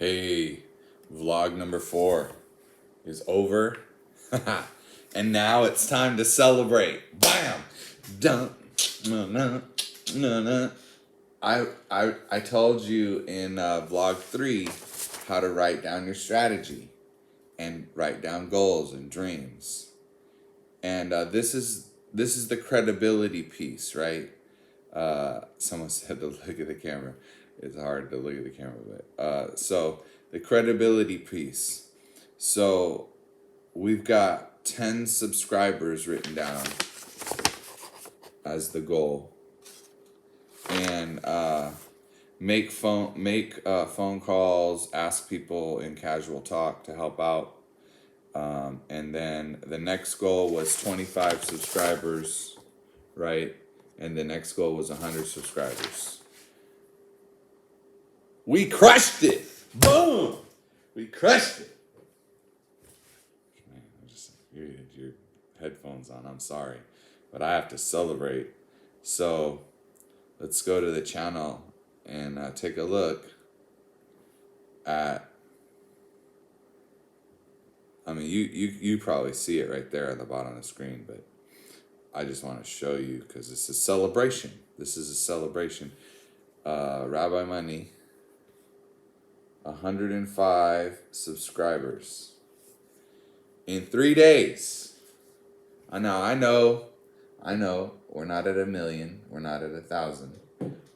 Hey, vlog number 4 is over. And now it's time to celebrate. Bam! Dun, na, na, na, na. I told you in vlog 3 how to write down your strategy and write down goals and dreams. And this is the credibility piece, right? Someone said to look at the camera. It's hard to look at the camera, but so the credibility piece. So we've got 10 subscribers written down as the goal, and make phone calls, ask people in casual talk to help out, and then the next goal was 25 subscribers, right? And the next goal was 100 subscribers. We crushed it! Boom! We crushed it! Man, you had your headphones on. I'm sorry. But I have to celebrate. So let's go to the channel and take a look at... I mean, you probably see it right there at the bottom of the screen, but I just want to show you because it's a celebration. This is a celebration. Rabbi Money, 105 subscribers in 3 days. I know, we're not at 1 million, we're not at 1,000,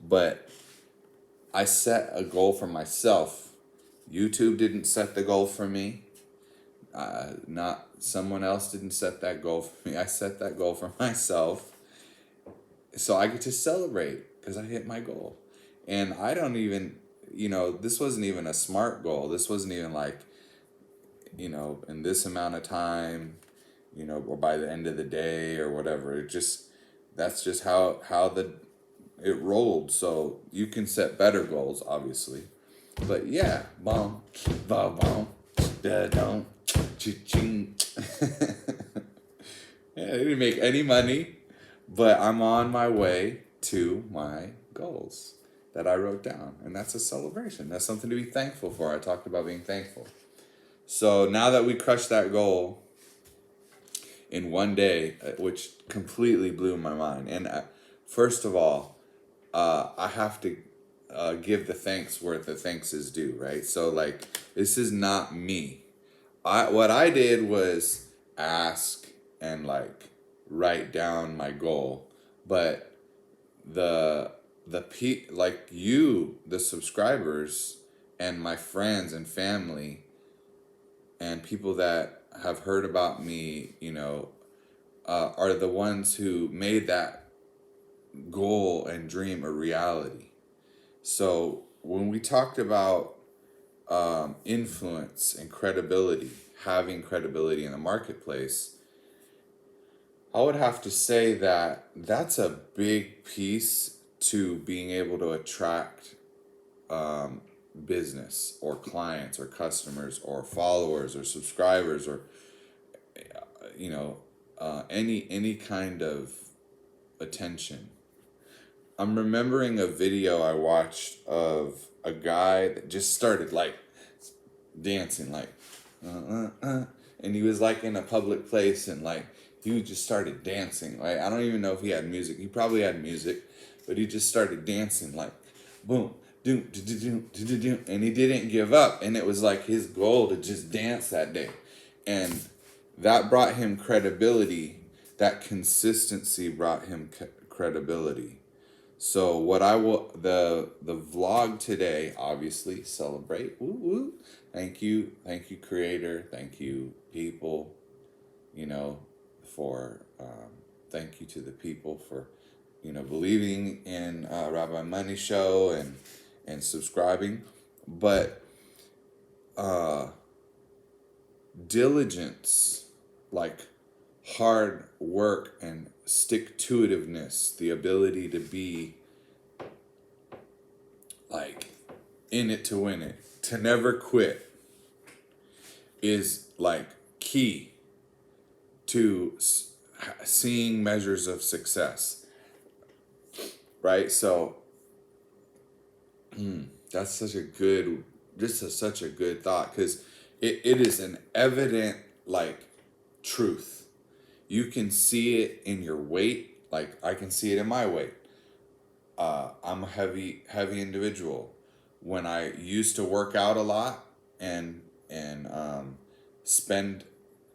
but I set a goal for myself. YouTube didn't set the goal for me. Not someone else didn't set that goal for me. I set that goal for myself. So I get to celebrate because I hit my goal. And I don't even, this wasn't even a smart goal. This wasn't even like, in this amount of time, or by the end of the day or whatever. That's just how it rolled. So you can set better goals, obviously. But yeah, boom, ba boom, da dum, ching. Yeah, I didn't make any money, but I'm on my way to my goals that I wrote down. And that's a celebration. That's something to be thankful for. I talked about being thankful. So now that we crushed that goal in 1 day, which completely blew my mind. And first of all, I have to give the thanks where the thanks is due, right? So like, this is not me. What I did was ask and like write down my goal, but the subscribers and my friends and family and people that have heard about me, are the ones who made that goal and dream a reality. So when we talked about influence and credibility, having credibility in the marketplace, I would have to say that that's a big piece to being able to attract business or clients or customers or followers or subscribers or any kind of attention. I'm remembering a video I watched of a guy that just started like dancing like and he was like in a public place and like he just started dancing. Like I don't even know if he had music. He probably had music, but he just started dancing like boom, doom, doom, doom, doom, and he didn't give up. And it was like his goal to just dance that day, and that brought him credibility. That consistency brought him credibility. So what I will the vlog today, obviously celebrate. Woo woo. Thank you, creator. Thank you, people. For thank you to the people for believing in Rabbi Money show and subscribing. But diligence, like hard work and stick-to-itiveness, the ability to be like in it to win it, to never quit, is like key to seeing measures of success, right? So that's such a good such a good thought, because it is an evident, like, truth. You can see it in your weight. Like, I can see it in my weight. I'm a heavy individual. When I used to work out a lot and spend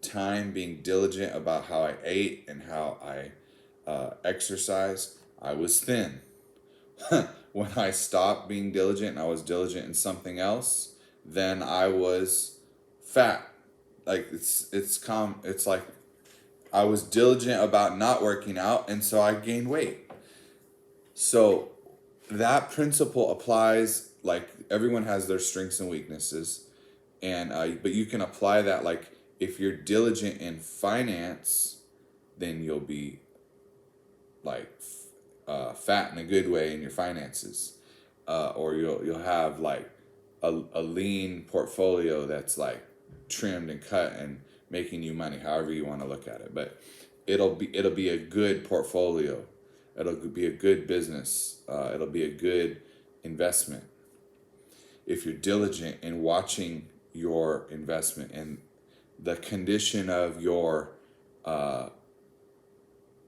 time being diligent about how I ate and how I exercised, I was thin. When I stopped being diligent and I was diligent in something else, then I was fat. Like, it's like I was diligent about not working out, and so I gained weight. So that principle applies. Like, everyone has their strengths and weaknesses, and but you can apply that. Like, if you're diligent in finance, then you'll be like fat in a good way in your finances, or you'll have like a lean portfolio that's like trimmed and cut and making you money, however you want to look at it. But it'll be a good portfolio. It'll be a good business. It'll be a good investment if you're diligent in watching your investment and the condition of your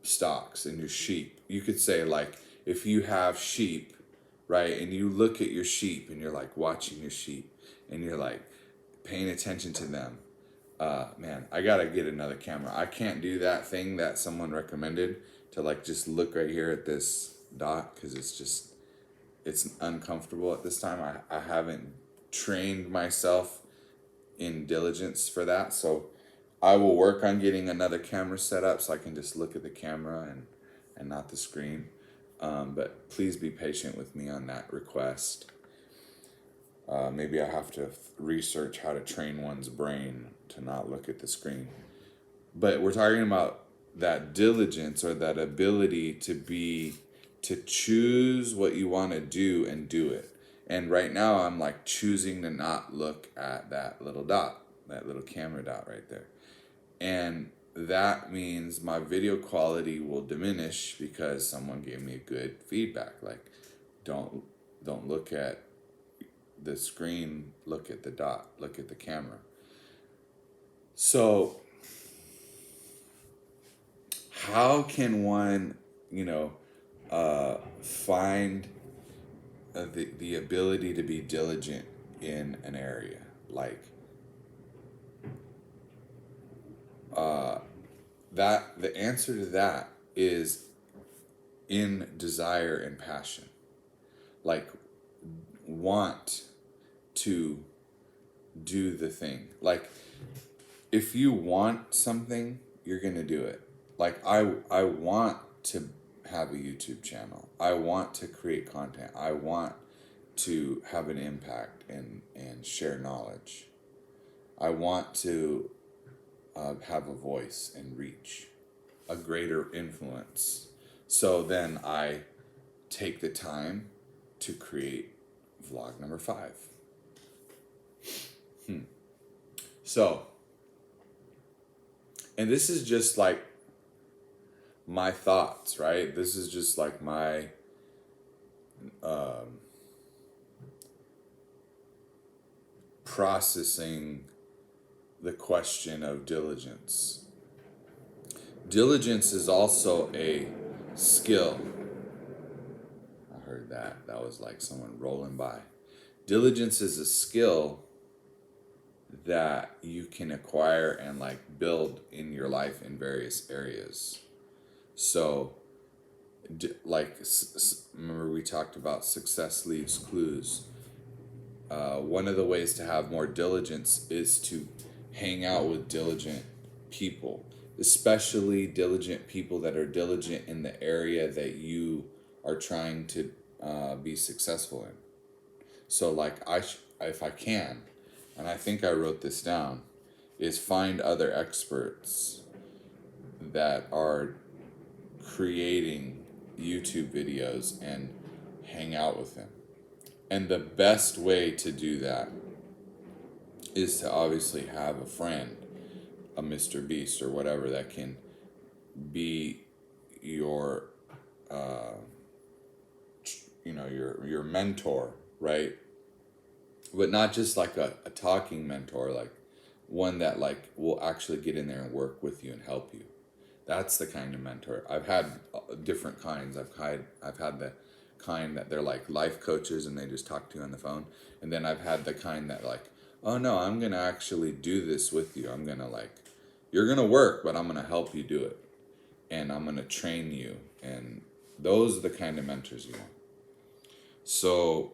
stocks and your sheep. You could say, like, if you have sheep, right, and you look at your sheep and you're like watching your sheep and you're like paying attention to them. Man, I gotta get another camera. I can't do that thing that someone recommended to like just look right here at this dot, because it's uncomfortable at this time. I haven't trained myself in diligence for that, so I will work on getting another camera set up so I can just look at the camera and not the screen. But please be patient with me on that request. Maybe I have to research how to train one's brain to not look at the screen. But we're talking about that diligence, or that ability to choose what you want to do and do it. And right now I'm like choosing to not look at that little dot, that little camera dot right there. And that means my video quality will diminish because someone gave me a good feedback. Like, don't look at the screen, look at the dot, look at the camera. So how can one, find the ability to be diligent in an area? Like, that the answer to that is in desire and passion. Like, want to do the thing. Like, if you want something, you're gonna do it. Like, I want to have a YouTube channel. I want to create content. I want to have an impact and share knowledge. I want to have a voice and reach a greater influence. So then I take the time to create vlog number 5. So, and this is just like my thoughts, right? This is just like my processing the question of diligence. Diligence is also a skill. I heard that. That was like someone rolling by. Diligence is a skill that you can acquire and like build in your life in various areas. So, like, remember we talked about success leaves clues. One of the ways to have more diligence is to hang out with diligent people, especially diligent people that are diligent in the area that you are trying to be successful in. So, like, if I can, and I think I wrote this down, is find other experts that are creating YouTube videos and hang out with them. And the best way to do that is to obviously have a friend, a Mr. Beast or whatever, that can be your your mentor, right? but not just like a talking mentor, like one that like will actually get in there and work with you and help you. That's the kind of mentor. I've had different kinds. I've had the kind that they're like life coaches and they just talk to you on the phone. And then I've had the kind that like, oh no, I'm gonna actually do this with you. I'm gonna like, you're gonna work, but I'm gonna help you do it, and I'm gonna train you. And those are the kind of mentors you want. So,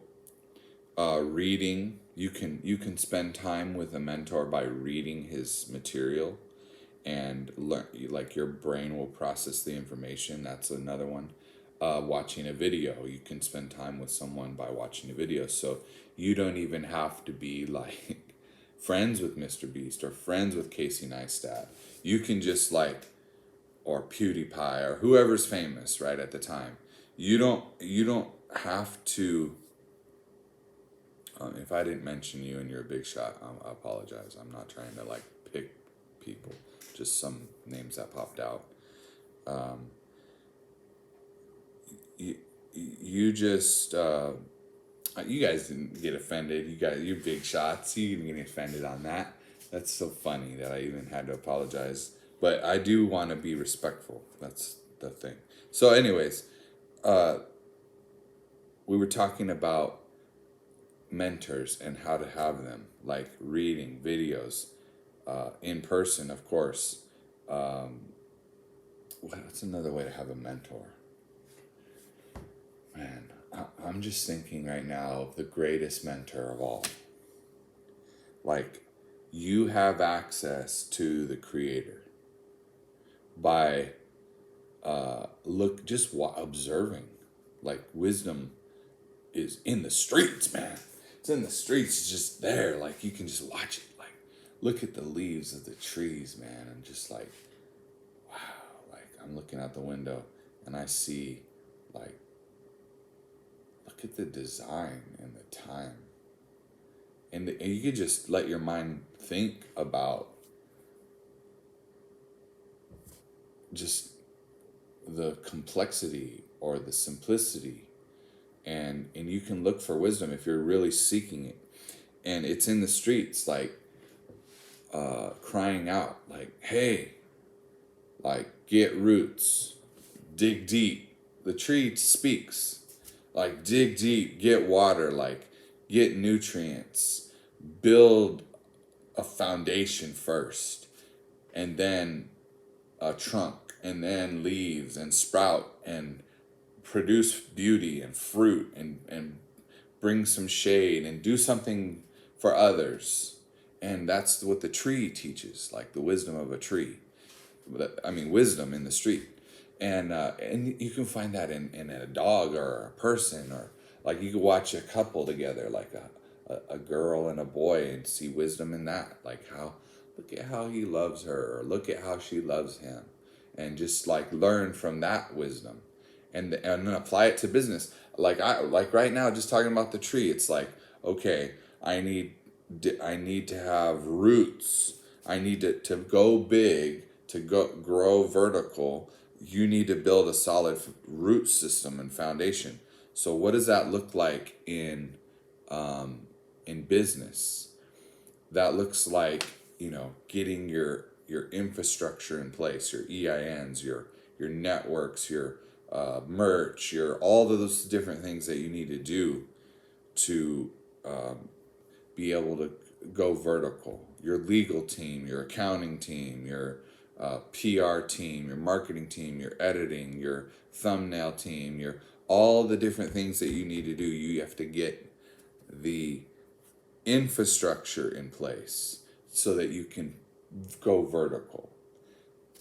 reading, you can spend time with a mentor by reading his material and learn, like your brain will process the information. That's another one. Watching a video, you can spend time with someone by watching a video, so you don't even have to be like friends with Mr. Beast or friends with Casey Neistat. You can just like, or PewDiePie or whoever's famous right at the time. You don't have to. If I didn't mention you and you're a big shot, I apologize. I'm not trying to like pick people, just some names that popped out. You, you just you guys didn't get offended. You big shots. You didn't get offended on that. That's so funny that I even had to apologize. But I do want to be respectful. That's the thing. So, anyways, we were talking about mentors and how to have them, like reading videos, in person, of course. What's another way to have a mentor? Man, I'm just thinking right now of the greatest mentor of all. Like, you have access to the Creator by observing. Like, wisdom is in the streets, man. It's in the streets. It's just there. Like, you can just watch it. Like, look at the leaves of the trees, man, and just like, wow. Like, I'm looking out the window and I see, like, look at the design and the time. And you could just let your mind think about just the complexity or the simplicity. And you can look for wisdom if you're really seeking it. And it's in the streets, like, crying out, like, hey, like, get roots, dig deep. The tree speaks, like, dig deep, get water, like, get nutrients, build a foundation first, and then a trunk, and then leaves, and sprout, and produce beauty and fruit, and bring some shade, and do something for others. And that's what the tree teaches, like the wisdom of a tree. I mean, wisdom in the street. And you can find that in a dog or a person, or like you can watch a couple together, like a girl and a boy, and see wisdom in that. Like, look at how he loves her, or look at how she loves him, and just like learn from that wisdom, and then apply it to business. Like right now, just talking about the tree, it's like, okay, I need to have roots. I need to go big, to grow vertical. You need to build a solid root system and foundation. So what does that look like in business? That looks like, getting your infrastructure in place, your EINs, your networks, your merch, your all of those different things that you need to do to be able to go vertical. Your legal team, your accounting team, your PR team, your marketing team, your editing, your thumbnail team, your all the different things that you need to do. You have to get the infrastructure in place so that you can go vertical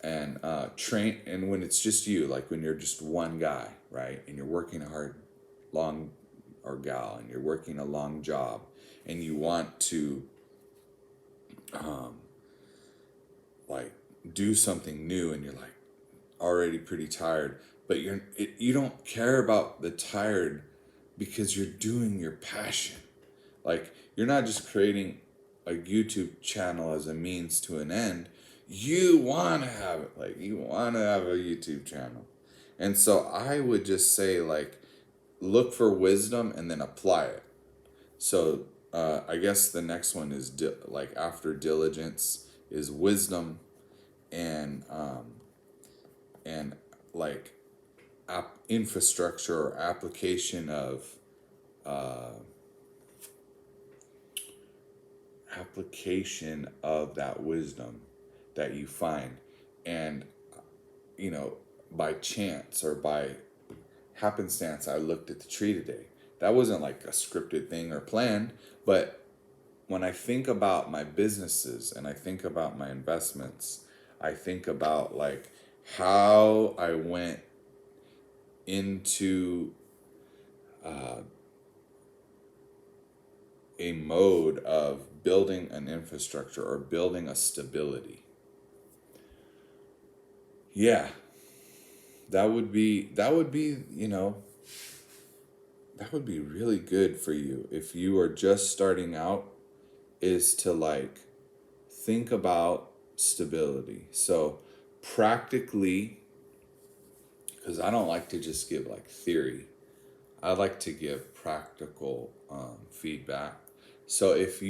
and train. And when it's just you, like when you're just one guy, right, and you're working hard, long, or gal, and you're working a long job, and you want to like do something new, and you're like already pretty tired, but you don't care about the tired because you're doing your passion. Like, you're not just creating a YouTube channel as a means to an end. You want to have it. Like, you want to have a YouTube channel. And so I would just say, like, look for wisdom and then apply it. So I guess the next one is like after diligence is wisdom, and and like infrastructure or uh, application of that wisdom that you find. And you know, by chance or by happenstance, I looked at the tree today. That wasn't like a scripted thing or planned, but when I think about my businesses and I think about my investments, I think about like how I went into uh, a mode of building an infrastructure or building a stability. Yeah, that would be, that would be really good for you if you are just starting out, is to like think about stability. So practically, because I don't like to just give like theory, I like to give practical feedback. So if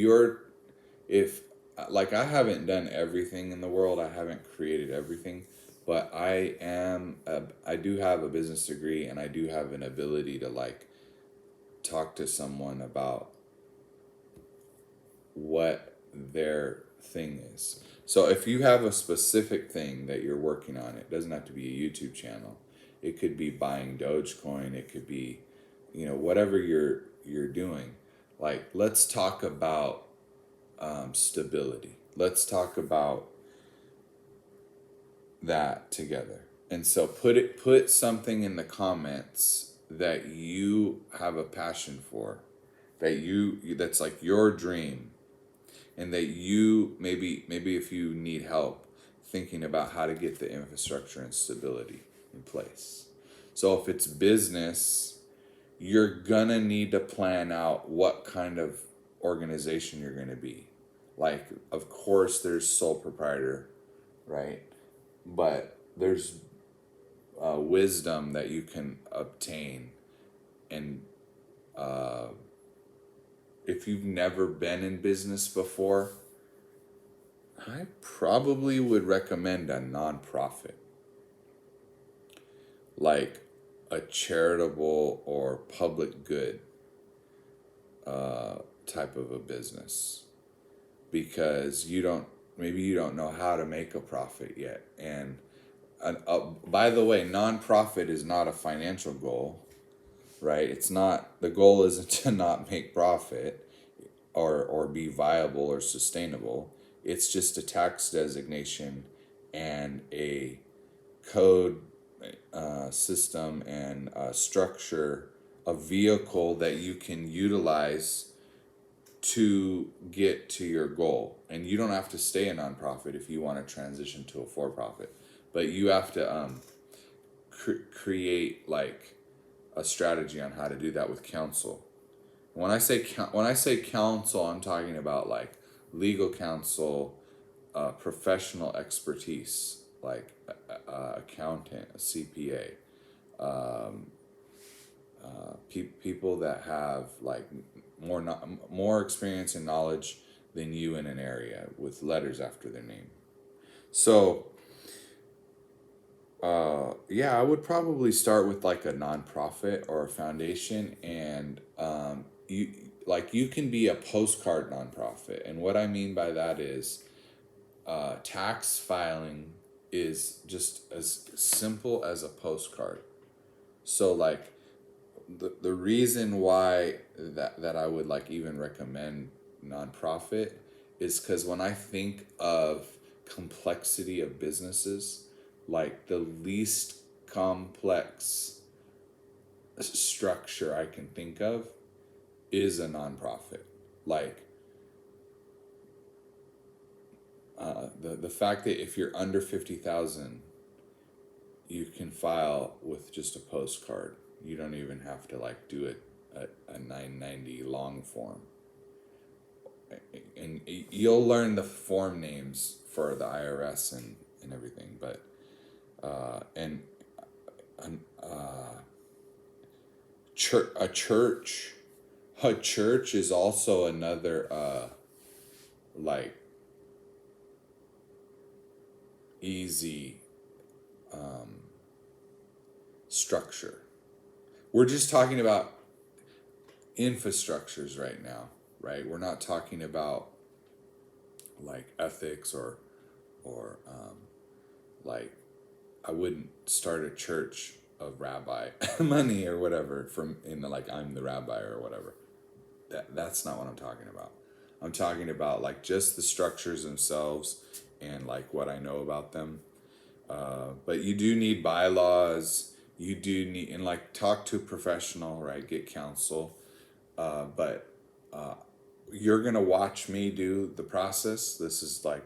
like I haven't done everything in the world, I haven't created everything, but I do have a business degree, and I do have an ability to like talk to someone about what their thing is. So if you have a specific thing that you're working on, it doesn't have to be a YouTube channel. It could be buying Dogecoin. It could be, whatever you're doing. Like, let's talk about stability. Let's talk about that together. And so put something in the comments that you have a passion for, that's like your dream, and that you maybe if you need help thinking about how to get the infrastructure and stability in place. So if it's business, you're gonna need to plan out what kind of organization you're gonna be. Like, of course, there's sole proprietor, right? But there's wisdom that you can obtain, and uh, if you've never been in business before, I probably would recommend a nonprofit, like a charitable or public good type of a business, because maybe you don't know how to make a profit yet. And by the way, nonprofit is not a financial goal, right? It's not, the goal isn't to not make profit or be viable or sustainable. It's just a tax designation and a code system and structure, a vehicle that you can utilize to get to your goal. And you don't have to stay a nonprofit if you want to transition to a for-profit, but you have to create like a strategy on how to do that with counsel. When I say counsel, I'm talking about like legal counsel, professional expertise, like accountant, a CPA, people that have like more experience and knowledge than you in an area with letters after their name. So yeah, I would probably start with like a nonprofit or a foundation, and you can be a postcard nonprofit, and what I mean by that is tax filing is just as simple as a postcard. So like the reason why that I would like even recommend nonprofit is because when I think of complexity of businesses, like the least complex structure I can think of is a nonprofit. Like the fact that if you're under 50,000, you can file with just a postcard. You don't even have to like do it a 990 long form. And you'll learn the form names for the IRS and everything, but and a church A church is also another like easy structure. We're just talking about infrastructures right now, right? We're not talking about like ethics or like I wouldn't start a church of Rabbi Money or whatever from in the like I'm the rabbi or whatever. That's not what I'm talking about. I'm talking about like just the structures themselves and like what I know about them. But you do need bylaws. You do need and like talk to a professional, right? Get counsel. But you're gonna watch me do the process. This is like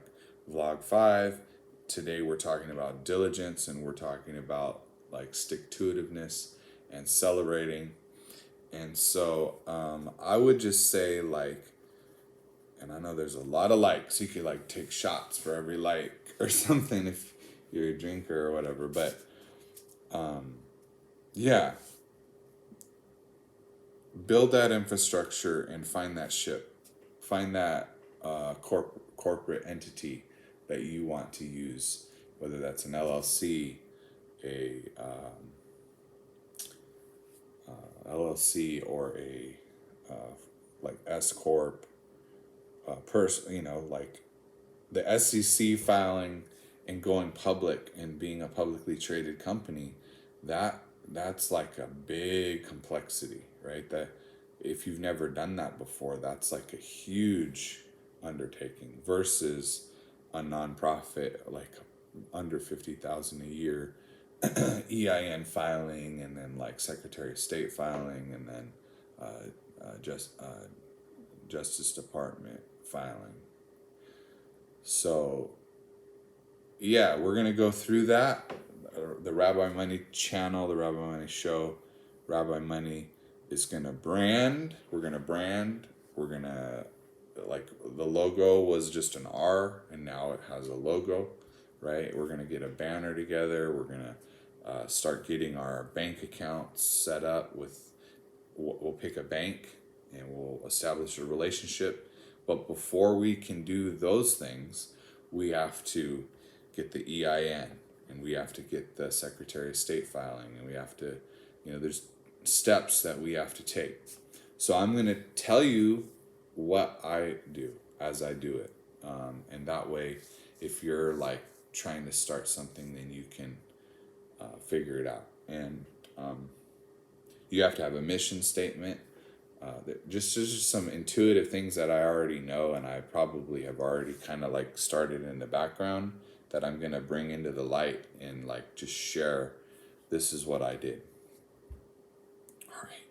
vlog 5. Today we're talking about diligence and we're talking about like stick to itiveness and celebrating. And so I would just say like, and I know there's a lot of likes. You could like take shots for every like or something if you're a drinker or whatever. But yeah, build that infrastructure and find that ship, find that corporate entity that you want to use, whether that's an LLC, a LLC, or a like S corp, like the SEC filing and going public and being a publicly traded company. That's like a big complexity, right? That if you've never done that before, that's like a huge undertaking versus a nonprofit like under 50,000 a year EIN filing and then like Secretary of State filing and then Justice Department filing. So yeah, we're gonna go through that. The Rabbi Money channel, the Rabbi Money show, Rabbi Money is gonna brand. We're gonna brand. We're gonna like the logo was just an R and now it has a logo, right? We're gonna get a banner together. We're gonna start getting our bank accounts set up with. We'll pick a bank and we'll establish a relationship. But before we can do those things, we have to get the EIN and we have to get the Secretary of State filing and we have to, there's steps that we have to take. So I'm going to tell you what I do as I do it. And that way, if you're like trying to start something, then you can figure it out. And you have to have a mission statement. Just some intuitive things that I already know and I probably have already kind of like started in the background that I'm going to bring into the light and like just share. This is what I did. All right.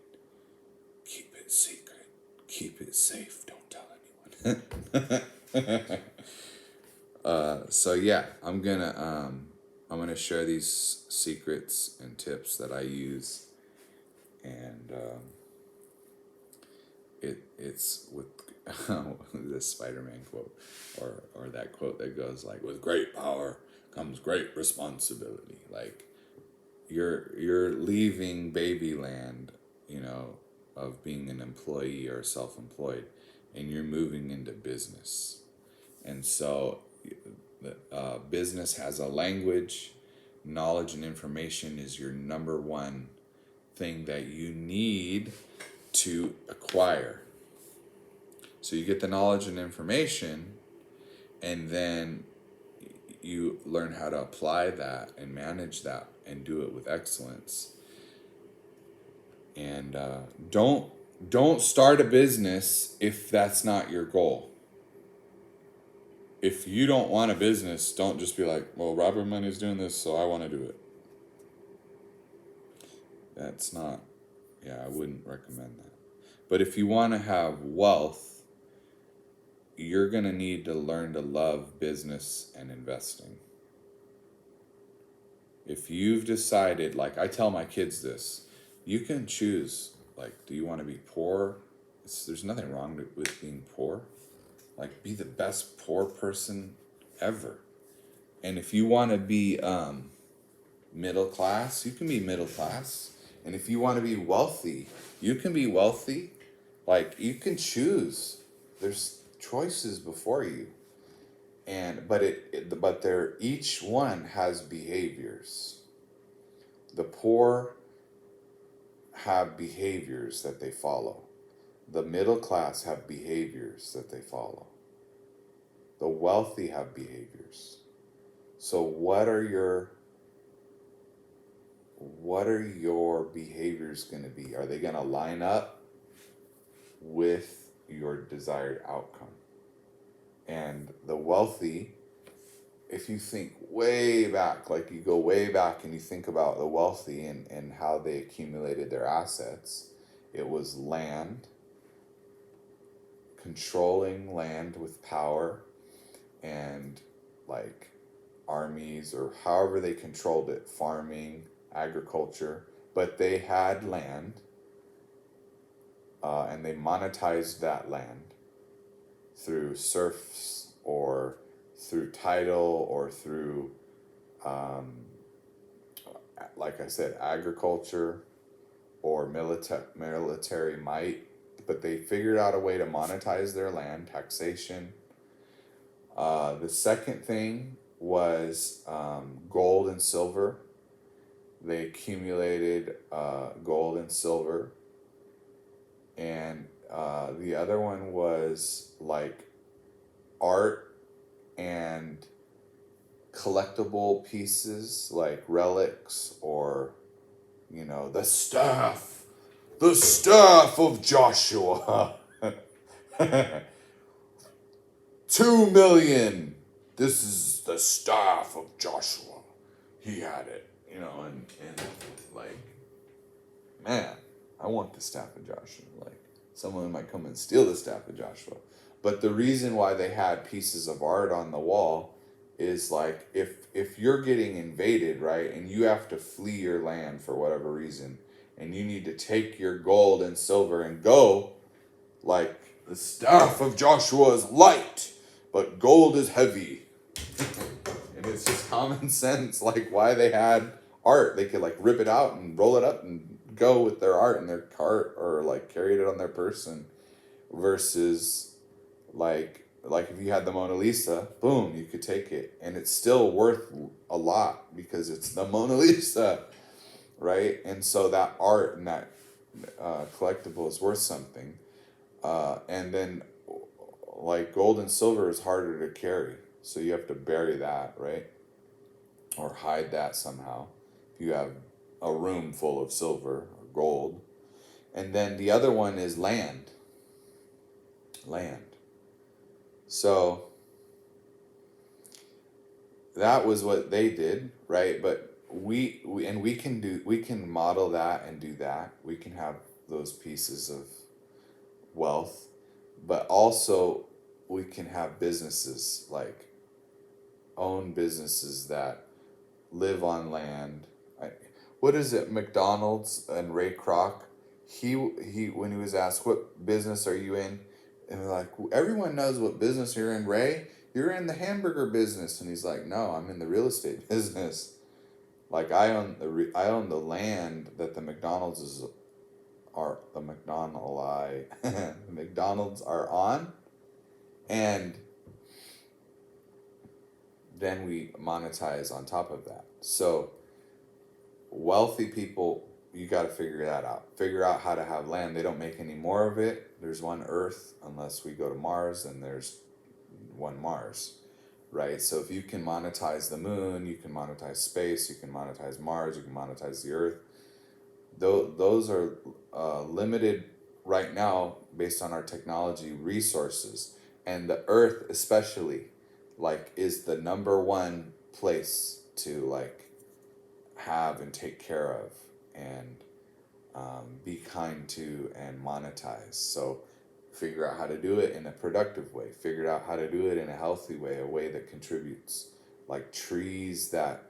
Keep it secret. Keep it safe. Don't tell anyone. So yeah, I'm gonna share these secrets and tips that I use, and it's with this Spider-Man quote, or that quote that goes like, "With great power comes great responsibility." Like you're leaving babyland, of being an employee or self-employed, and you're moving into business, and so business has a language. Knowledge and information is your number one thing that you need to acquire. So you get the knowledge and information, and then you learn how to apply that and manage that and do it with excellence. And don't start a business if that's not your goal. If you don't want a business, don't just be like, well, Robert Money's doing this, so I want to do it. That's not, I wouldn't recommend that. But if you want to have wealth, you're going to need to learn to love business and investing. If you've decided, like I tell my kids this, you can choose, like, do you want to be poor? There's nothing wrong with being poor. Like, be the best poor person ever. And if you want to be middle class, you can be middle class. And if you want to be wealthy, you can be wealthy. Like, you can choose. There's choices before you. But they're, each one has behaviors. The poor have behaviors that they follow. The middle class have behaviors that they follow. The wealthy have behaviors. So what are your behaviors going to be? Are they going to line up with your desired outcome? And the wealthy, if you think way back, like you go way back and you think about the wealthy and how they accumulated their assets, it was land, controlling land with power, and like armies, or however they controlled it, farming, agriculture, but they had land, and they monetized that land through serfs, or through title, or through, like I said, agriculture, or military might. But they figured out a way to monetize their land, taxation. The second thing was gold and silver. They accumulated gold and silver. And the other one was like art and collectible pieces, like relics, or, the staff of Joshua. 2 million. This is the staff of Joshua. He had it, and like, man, I want the staff of Joshua. Like, someone might come and steal the staff of Joshua. But the reason why they had pieces of art on the wall is like, if you're getting invaded, right, and you have to flee your land for whatever reason, and you need to take your gold and silver and go, like, the staff of Joshua is light, but gold is heavy. And it's just common sense, like, why they had art. They could, like, rip it out and roll it up and go with their art in their cart, or like carried it on their person, versus like if you had the Mona Lisa, boom, you could take it and it's still worth a lot because it's the Mona Lisa, right? And so that art and that collectible is worth something. And then like gold and silver is harder to carry, so you have to bury that, right? Or hide that somehow if you have a room full of silver or gold. And then the other one is land. So that was what they did, right? But we can model that and do that. We can have those pieces of wealth, but also we can have businesses, like own businesses that live on land. What is it? McDonald's and Ray Kroc. He when he was asked, "What business are you in?" And they're like, "Everyone knows what business you're in, Ray. You're in the hamburger business." And he's like, "No, I'm in the real estate business. Like, I own the land that the McDonald's the McDonald's are on, and then we monetize on top of that." So wealthy people, you got to figure that out. Figure out how to have land. They don't make any more of it. There's one Earth, unless we go to Mars, and there's one Mars, right? So if you can monetize the moon, you can monetize space, you can monetize Mars, you can monetize the Earth. Those are limited right now based on our technology resources. And the Earth especially, like, is the number one place to, like, have and take care of, and be kind to and monetize. So figure out how to do it in a productive way. Figure out how to do it in a healthy way, a way that contributes, like trees that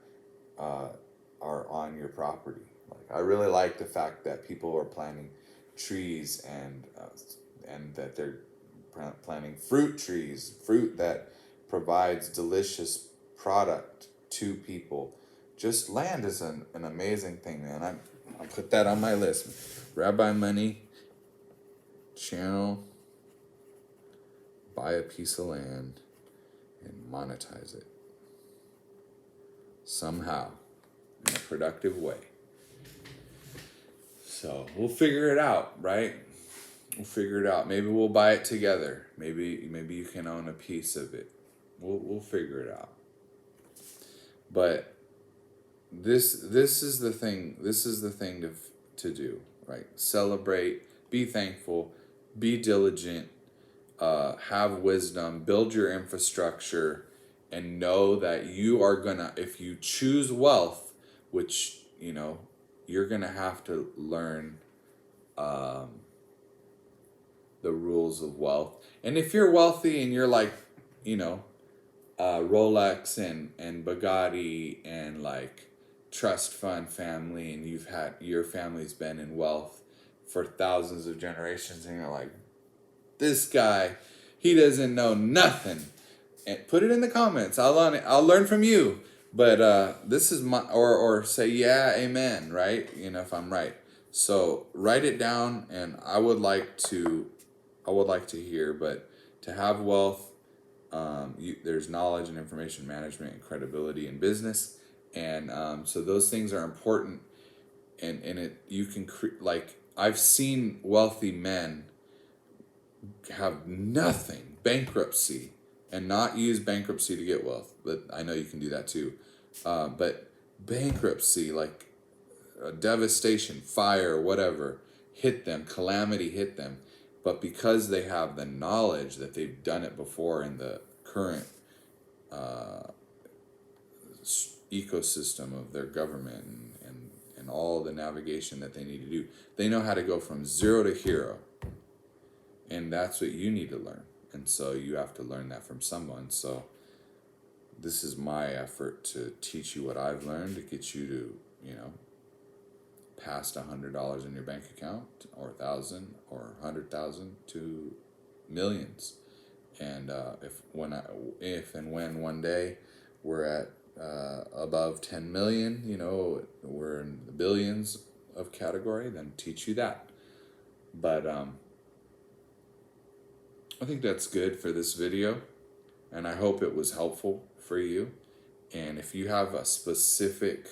are on your property. Like, I really like the fact that people are planting trees, and that they're planting fruit trees, fruit that provides delicious product to people. Just land is an amazing thing, man. I'll put that on my list. Rabbi Money, channel, buy a piece of land, and monetize it somehow in a productive way. So we'll figure it out, right? We'll figure it out. Maybe we'll buy it together. Maybe you can own a piece of it. We'll figure it out. But this is the thing. This is the thing to do, right? Celebrate, be thankful, be diligent, have wisdom, build your infrastructure, and know that you are gonna, if you choose wealth, which, you're gonna have to learn the rules of wealth. And if you're wealthy and you're like, Rolex and Bugatti and like trust fund family, and your family's been in wealth for thousands of generations, and you're like, this guy, he doesn't know nothing. And put it in the comments. I'll learn from you. But this is my, or say yeah, amen, right? If I'm right. So write it down, and I would like to hear. But to have wealth, there's knowledge and information management and credibility in business, and so those things are important. And you can like, I've seen wealthy men have nothing, bankruptcy, and not use bankruptcy to get wealth. But I know you can do that too. But bankruptcy, like devastation, fire, whatever, hit them, calamity hit them. But because they have the knowledge that they've done it before in the current ecosystem of their government and all the navigation that they need to do, they know how to go from zero to hero. And that's what you need to learn. And so you have to learn that from someone. So this is my effort to teach you what I've learned, to get you to, past $100 in your bank account, or 1,000, or 100,000 to millions. And if and when one day we're at above 10 million, we're in the billions of category, then teach you that. But I think that's good for this video, and I hope it was helpful for you. And if you have a specific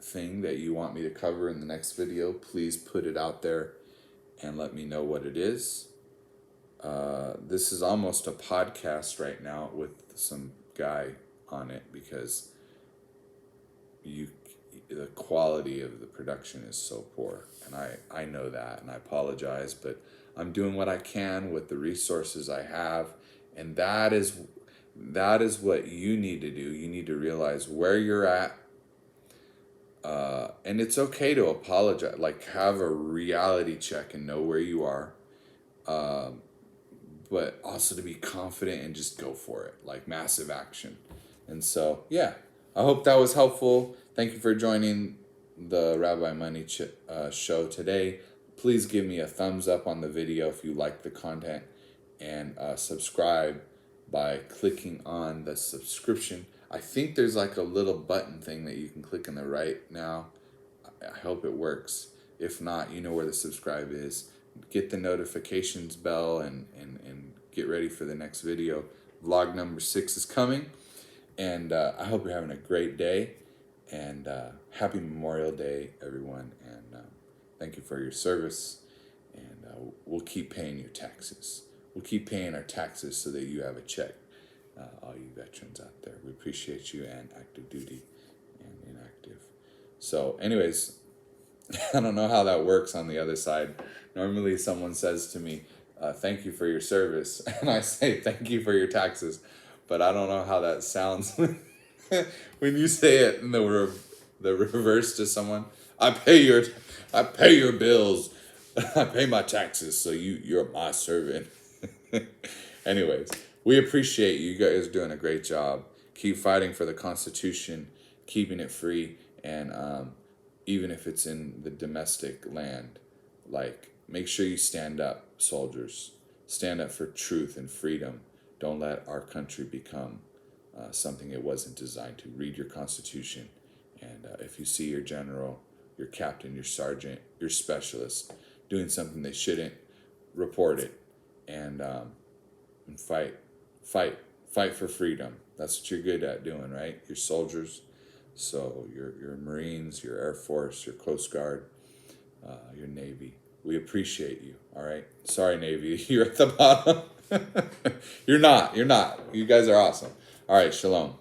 thing that you want me to cover in the next video, please put it out there and let me know what it is. This is almost a podcast right now with some guy on it, because the quality of the production is so poor, and I know that, and I apologize, but I'm doing what I can with the resources I have, and that is what you need to do. You need to realize where you're at, and it's okay to apologize, like have a reality check and know where you are, but also to be confident and just go for it, like massive action. And so, yeah, I hope that was helpful. Thank you for joining the Rabbi Money show today. Please give me a thumbs up on the video if you like the content, and subscribe by clicking on the subscription. I think there's like a little button thing that you can click on the right now. I hope it works. If not, you know where the subscribe is. Get the notifications bell and get ready for the next video. Vlog number 6 is coming. And I hope you're having a great day. And happy Memorial Day, everyone. And thank you for your service. And we'll keep paying your taxes. We'll keep paying our taxes so that you have a check. All you veterans out there, we appreciate you, and active duty and inactive. So anyways, I don't know how that works on the other side. Normally someone says to me, thank you for your service. And I say, thank you for your taxes. But I don't know how that sounds when you say it in the reverse to someone. I pay your bills. I pay my taxes, so you're my servant. Anyways, we appreciate you. You guys are doing a great job. Keep fighting for the Constitution, keeping it free, and even if it's in the domestic land, like, make sure you stand up, soldiers. Stand up for truth and freedom. Don't let our country become something it wasn't designed to. Read your Constitution, and if you see your general, your captain, your sergeant, your specialist doing something they shouldn't, report it, and fight for freedom. That's what you're good at doing, right? You're soldiers, so your Marines, your Air Force, your Coast Guard, your Navy. We appreciate you. All right. Sorry, Navy, you're at the bottom. You're not. You guys are awesome. All right. Shalom.